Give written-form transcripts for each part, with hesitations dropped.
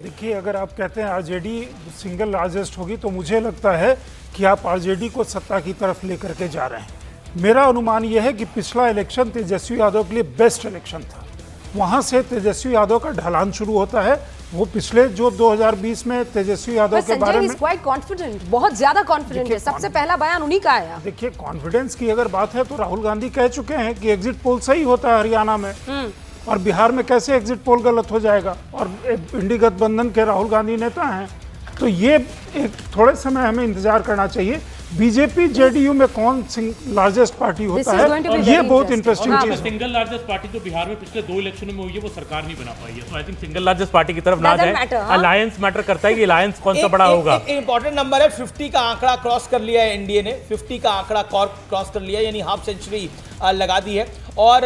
देखिए, अगर आप कहते हैं आरजेडी सिंगल लार्जेस्ट होगी तो मुझे लगता है कि आप आरजेडी को सत्ता की तरफ लेकर के जा रहे हैं। मेरा अनुमान यह है कि पिछला इलेक्शन तेजस्वी यादव के लिए बेस्ट इलेक्शन था। वहां से तेजस्वी यादव का ढलान शुरू होता है। वो पिछले जो 2020 में तेजस्वी यादव के बारे में क्वाइट कॉन्फिडेंट, बहुत ज्यादा कॉन्फिडेंट है। सबसे पहला बयान उन्हीं का आया। देखिए, कॉन्फिडेंस की अगर बात है तो राहुल गांधी कह चुके हैं कि एग्जिट पोल सही होता है हरियाणा में, और बिहार में कैसे एग्जिट पोल गलत हो जाएगा। और इंडी गठबंधन के राहुल गांधी नेता हैं, तो ये एक थोड़े समय हमें इंतजार करना चाहिए। बीजेपी जेडीयू में कौन लार्जेस्ट पार्टी होता है, ये बहुत इंटरेस्टिंग चीज है। सिंगल लार्जेस्ट पार्टी जो बिहार में पिछले 2 इलेक्शनों में हुई है वो सरकार नहीं बना पाई है, तो I think single largest party की तरफ ना जाए। अलायंस मैटर करता है कि अलायंस कौन सा बड़ा होगा। एक इंपॉर्टेंट नंबर है, 50 का आंकड़ा क्रॉस कर लिया है एनडीए ने। 50 का आंकड़ा क्रॉस कर लिया, यानी हाफ सेंचुरी लगा दी है। और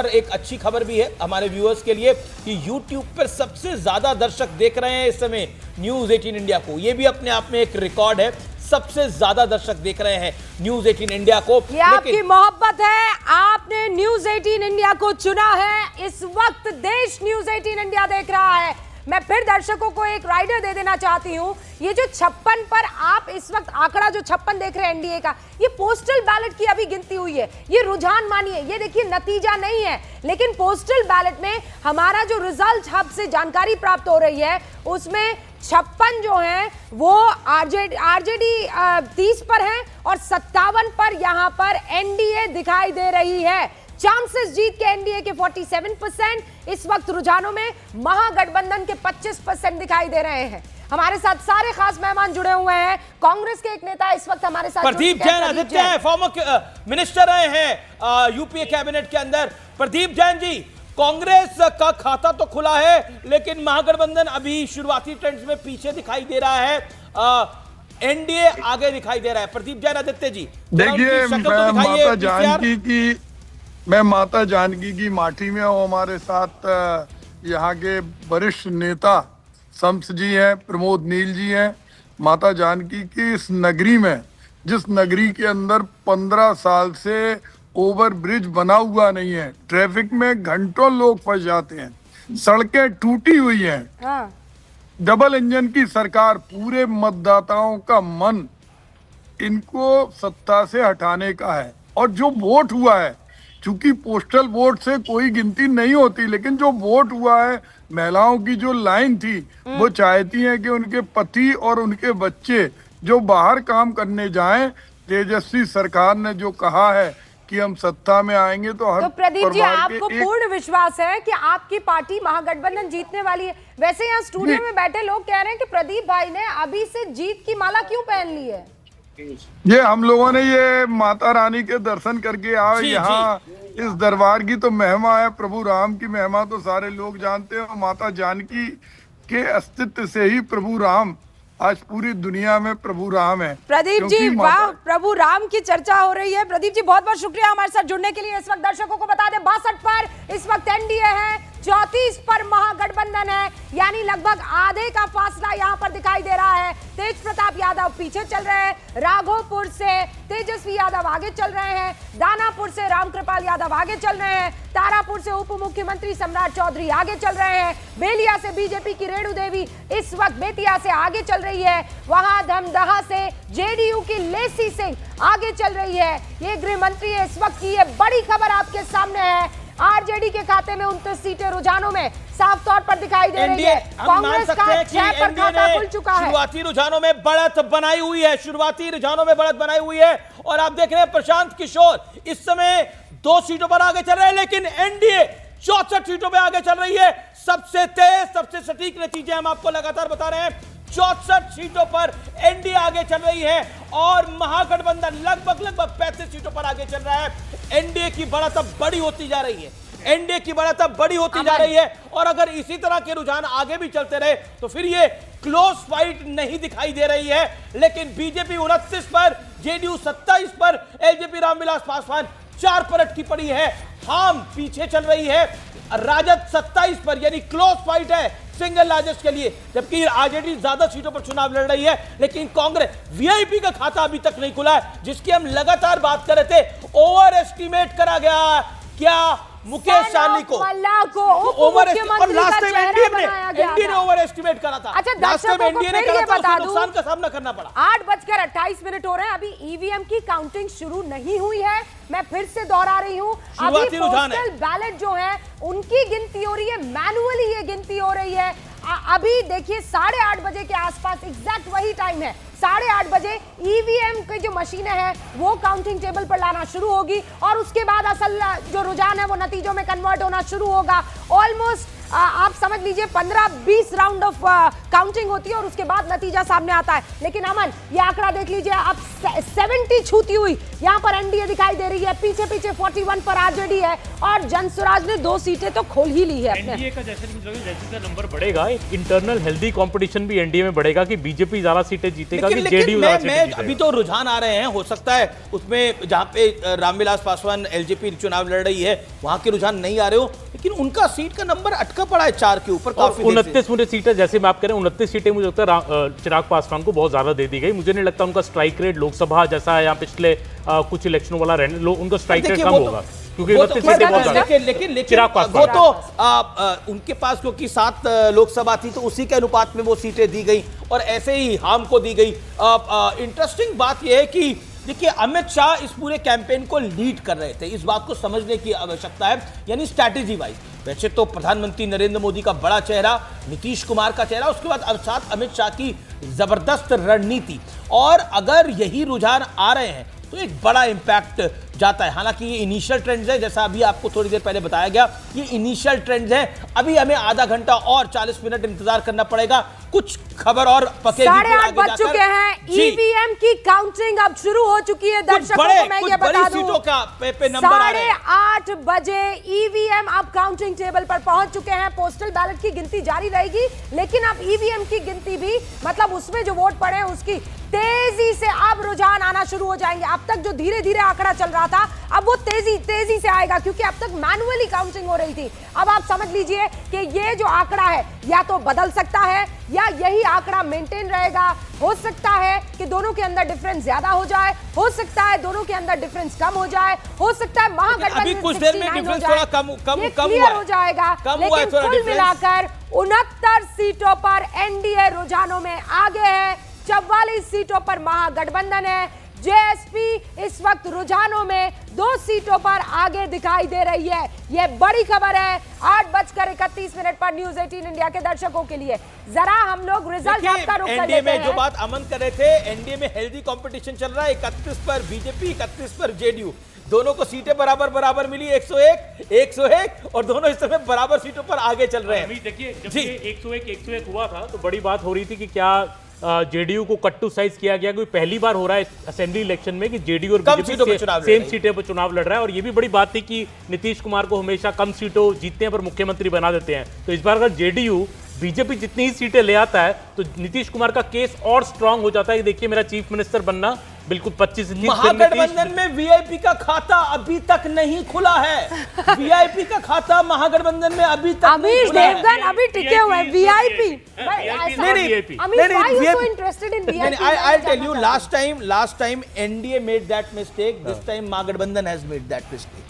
एक अच्छी खबर भी है हमारे व्यूअर्स के लिए कि यूट्यूब पर सबसे ज्यादा दर्शक देख रहे हैं इस समय न्यूज 18 इंडिया को। ये भी अपने आप में एक रिकॉर्ड है, सबसे ज्यादा दर्शक देख रहे हैं न्यूज 18 इंडिया को। ये आपकी मोहब्बत है, आपने न्यूज 18 इंडिया को चुना है। इस वक्त देश न्यूज 18 इंडिया देख रहा है। मैं फिर दर्शकों को एक राइडर दे देना चाहती हूँ। ये जो 56 पर आप इस वक्त आंकड़ा जो 56 देख रहे हैं एनडीए का, ये पोस्टल बैलेट की अभी गिनती हुई है। ये रुझान मानिए, ये देखिए नतीजा नहीं है, लेकिन पोस्टल बैलेट में हमारा जो रिजल्ट हब से जानकारी प्राप्त हो रही है उसमें 56 जो है वो आरजेडी 30 पर है और 57 पर यहां पर एनडीए दिखाई दे रही है। चांसेस जीत के एनडीए के 47%, इस वक्त रुझानों में महागठबंधन के 25% दिखाई दे रहे हैं। हमारे साथ सारे खास मेहमान जुड़े हुए हैं। कांग्रेस के एक नेता इस वक्त हमारे साथ प्रदीप जैन आदित्य हैं, फॉर्मर मिनिस्टर रहे हैं यूपीए कैबिनेट के अंदर। प्रदीप जैन जी, कांग्रेस का खाता तो खुला है लेकिन महागठबंधन अभी शुरुआती ट्रेंड्स में पीछे दिखाई दे रहा है, एनडीए आगे दिखाई दे रहा है। प्रदीप जैन आदित्य जी, देखिए, मैं माता जानकी की माटी में हूँ। हमारे साथ यहाँ के वरिष्ठ नेता शम्स जी हैं, प्रमोद नील जी हैं। माता जानकी की इस नगरी में, जिस नगरी के अंदर 15 साल से ओवर ब्रिज बना हुआ नहीं है, ट्रैफिक में घंटों लोग फंस जाते हैं, सड़कें टूटी हुई हैं, डबल इंजन की सरकार, पूरे मतदाताओं का मन इनको सत्ता से हटाने का है। और जो वोट हुआ है, चूंकि पोस्टल वोट से कोई गिनती नहीं होती, लेकिन जो वोट हुआ है, महिलाओं की जो लाइन थी, वो चाहती हैं कि उनके पति और उनके बच्चे जो बाहर काम करने जाएं। तेजस्वी सरकार ने जो कहा है कि हम सत्ता में आएंगे तो हर प्रदीप जी, आपको पूर्ण विश्वास है कि आपकी पार्टी महागठबंधन जीतने वाली है? वैसे यहाँ स्टूडियो में बैठे लोग कह रहे हैं कि प्रदीप भाई ने अभी से जीत की माला क्यों पहन ली है? ये हम लोगों ने ये माता रानी के दर्शन करके आए। यहाँ इस दरबार की तो महिमा है, प्रभु राम की महिमा तो सारे लोग जानते हैं। माता जानकी के अस्तित्व से ही प्रभु राम आज पूरी दुनिया में प्रभु राम है। प्रदीप जी, वाह, प्रभु राम की चर्चा हो रही है। प्रदीप जी, बहुत बहुत शुक्रिया हमारे साथ जुड़ने के लिए। इस वक्त दर्शकों को बता दें, 62 पर इस वक्त एनडीए है, 34 पर महागठबंधन है, यानी लगभग आधे का फासला यहां पर दिखाई दे रहा है। तेज प्रताप यादव पीछे चल रहे हैं, राघोपुर से तेजस्वी यादव आगे चल रहे हैं, दानापुर से रामकृपाल यादव आगे चल रहे हैं, तारापुर से उप मुख्यमंत्री सम्राट चौधरी आगे चल रहे हैं, बेलिया से बीजेपी की रेणु देवी इस वक्त बेतिया से आगे चल रही है, वहां धमदाहा से जेडीयू की लेसी सिंह आगे चल रही है। ये गृह मंत्री है इस वक्त की ये बड़ी खबर आपके सामने है। आरजेडी के खाते में 29 सीटें रुझानों में साफ तौर पर दिखाई दे रही है। कांग्रेस का 6 पर खाता खुल चुका है। शुरुआती रुझानों में बढ़त बनाई हुई है, शुरुआती रुझानों में बढ़त बनाई हुई है। और आप देख रहे हैं प्रशांत किशोर इस समय 2 सीटों पर आगे चल रहे हैं, लेकिन एनडीए 64 सीटों पर आगे चल रही है। सबसे तेज, सबसे सटीक नतीजे हम आपको लगातार बता रहे हैं। 64 सीटों पर एनडीए आगे चल रही है और महागठबंधन लगभग 35 सीटों पर आगे चल रहा है। एनडीए की बढ़त अब बड़ी होती जा रही है, एनडीए की बढ़त अब बड़ी होती जा रही है। और अगर इसी तरह के रुझान आगे भी चलते रहे तो फिर ये क्लोज फाइट नहीं दिखाई दे रही है। लेकिन बीजेपी 29 पर, जेडीयू 27 पर, एलजेपी रामविलास पासवान 4 पर अटकी पड़ी है। हम पीछे चल रही है, राजद 27 पर, यानी क्लोज फाइट है सिंगल लार्जेस्ट के लिए, जबकि आरजेडी ज्यादा सीटों पर चुनाव लड़ रही है। लेकिन कांग्रेस वीआईपी का खाता अभी तक नहीं खुला है, जिसकी हम लगातार बात कर रहे थे। ओवर एस्टिमेट करा गया क्या मुकेश सहनी को ओवर और लास्ट टाइम एनडीए ने ओवर एस्टिमेट करा था। अच्छा, लास्ट टाइम दर्शकों को एनडीए ने फिर करा ये था, बता उसको दूं, नुकसान का सामना करना पड़ा। 8:28 हो रहे हैं, अभी ईवीएम की काउंटिंग शुरू नहीं हुई है। मैं फिर से दोहरा रही हूं, अभी पोस्टल बैलेट जो है उनकी गिनती हो रही है, मैनुअली ये गिनती हो रही है। अभी देखिए 8:30 बजे के आसपास एग्जैक्ट वही टाइम है, 8:30 बजे ईवीएम की जो मशीनें हैं वो काउंटिंग टेबल पर लाना शुरू होगी और उसके बाद असल जो रुझान है वो नतीजों में कन्वर्ट होना शुरू होगा। ऑलमोस्ट आप समझ लीजिए 15-20 राउंड ऑफ काउंटिंग होती है और उसके बाद नतीजा सामने आता है। लेकिन अमन, ये आंकड़ा देख लीजिए, अब 70 छूती हुई यहाँ पर एनडीए दिखाई दे रही है, पीछे 41 पर आरजेडी है और जनसुराज ने 2 सीटें तो खोल ही ली है अपने। एनडीए का जैसे नंबर बढ़ेगा, एक इंटरनल हेल्दी कंपटीशन भी एनडीए में बढ़ेगा कि बीजेपी ज्यादा सीटें जीतेगा कि जेडीयू ज्यादा सीटें जीतेगा। अभी तो रुझान आ रहे हैं, हो सकता है उसमें जहां पे रामविलास पासवान एलजेपी चुनाव लड़ रही है वहां के रुझान नहीं आ रहे हो, लेकिन उनका सीट का नंबर अटका पड़ा है 4 के ऊपर। काफी 29 सीटें, जैसे मैं आप कह रहे हैं 29 सीटें मुझे लगता है चिराग पासवान को बहुत ज्यादा दे दी गई। मुझे नहीं लगता उनका स्ट्राइक रेट लोकसभा जैसा है यहाँ पिछले कुछ इलेक्शनों वाला उनका स्ट्राइक रेट कम होगा क्योंकि 29 सीटें बहुत ज्यादा। लेकिन चिराग पासवान वो तो उनके पास क्योंकि 7 लोकसभा थी तो उसी के अनुपात में वो सीटें दी गई और ऐसे ही हम को दी गई। इंटरेस्टिंग बात यह है कि देखिए अमित शाह इस पूरे कैंपेन को लीड कर रहे थे, इस बात को समझने की आवश्यकता है, यानी स्ट्रैटेजी वाइज। वैसे तो प्रधानमंत्री नरेंद्र मोदी का बड़ा चेहरा, नीतीश कुमार का चेहरा, उसके बाद साथ अमित शाह की जबरदस्त रणनीति, और अगर यही रुझान आ रहे हैं तो एक बड़ा इंपैक्ट जाता है। हालांकि ये इनिशियल ट्रेंड्स है, जैसा अभी आपको थोड़ी देर पहले बताया गया, ये इनिशियल ट्रेंड्स है। अभी हमें आधा घंटा और 40 मिनट इंतजार करना पड़ेगा, कुछ खबर और पकेगी। 8:30 बज चुके हैं, ईवीएम की काउंटिंग अब शुरू हो चुकी है। दर्शकों को मैं ये बता दूं, सीटों का पे नंबर आ रहे हैं। 8:30 बजे ईवीएम अब काउंटिंग टेबल पर पहुंच चुके हैं। पोस्टल बैलेट की गिनती जारी रहेगी, लेकिन अब ईवीएम की गिनती भी, मतलब उसमें जो वोट पड़े हैं उसकी तेजी से अब रुझान आना शुरू हो जाएंगे। अब तक जो धीरे धीरे आंकड़ा चल रहा था, अब वो तेजी से आएगा, क्योंकि अब तक मैनुअली काउंटिंग हो रही थी। अब आप समझ लीजिए कि ये जो आंकड़ा है या तो बदल सकता है या यही आंकड़ा मेंटेन रहेगा। हो सकता है कि दोनों के अंदर डिफरेंस ज्यादा हो जाए, हो सकता है दोनों के अंदर डिफरेंस कम हो जाए, हो सकता है महागठबंधन अभी कुछ देर में डिफरेंस थोड़ा कम हो जाएगा। लेकिन कुल मिलाकर 69 सीटों पर एनडीए रुझानों में आगे है, 44 सीटों पर महागठबंधन है। जेएसपी इस वक्त रुझानों में 2 सीटों पर आगे दिखाई दे रही है। यह बड़ी खबर है 8:31 पर न्यूज 18 इंडिया के दर्शकों के लिए। जरा हम लोग रिजल्ट आपका रुख कर लेते हैं। जो बात अमन कर रहे थे, एनडीए में हेल्दी कंपटीशन चल रहा है। 31 पर बीजेपी, 31 पर जेडीयू, दोनों को सीटें बराबर मिली, 101 और दोनों इस समय बराबर सीटों पर आगे चल रहे हैं। देखिए जब ये 101 हुआ था तो बड़ी बात हो रही थी कि क्या जेडीयू को कट टू साइज किया गया, क्योंकि पहली बार हो रहा है असेंबली इलेक्शन में कि जेडीयू और बीजेपी सेम सीटें पर चुनाव लड़ रहा है। और ये भी बड़ी बात थी कि नीतीश कुमार को हमेशा कम सीटों जीतते हैं पर मुख्यमंत्री बना देते हैं। तो इस बार अगर जेडीयू बीजेपी जितनी ही सीटें ले आता है तो नीतीश कुमार का केस और स्ट्रांग हो जाता है कि देखिए मेरा चीफ मिनिस्टर बनना बिल्कुल 25 महागठबंधन में वीआईपी का खाता अभी तक नहीं खुला है। वीआईपी का खाता महागठबंधन में अभी तक अमीश देवगन अभी टिके हुए हैं। VIP I'll tell you, last time NDA made that mistake, this time Mahagathbandhan has made that mistake.